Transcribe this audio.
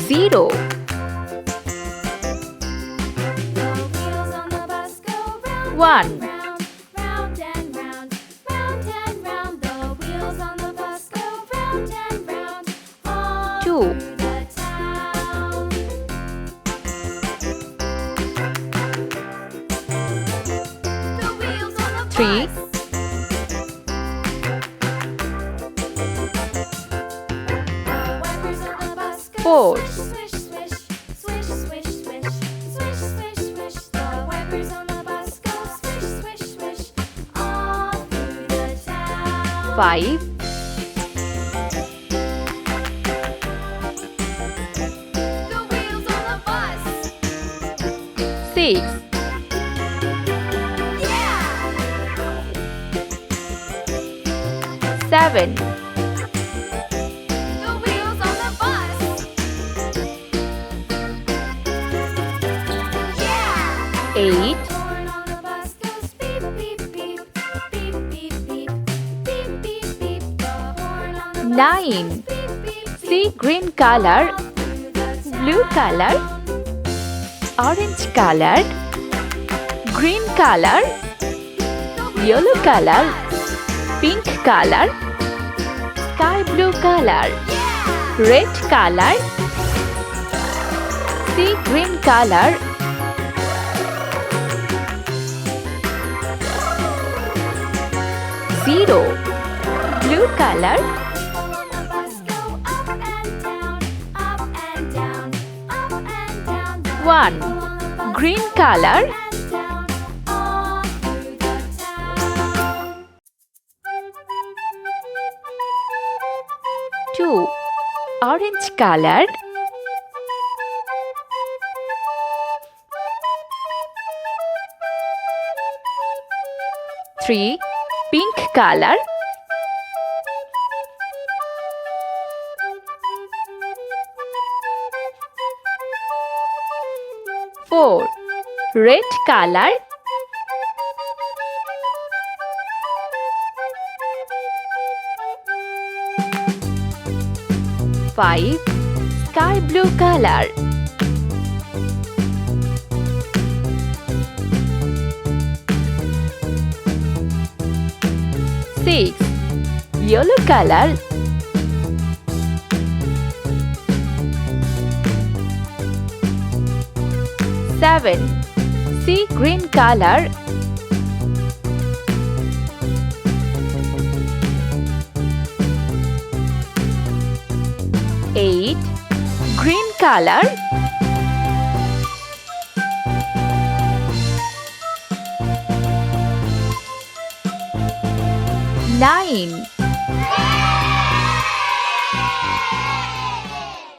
Zero. One. Two. Three. Four. Five. Six. Seven. Eight. Nine. See green color, blue color, orange color, green color, yellow color, pink color, sky blue color, red color, see green color, zero, blue color, one, green color, two, orange color, three, pink color, four, red color, five, sky blue color, six, yellow color, seven, sea green color, eight, green color, nine,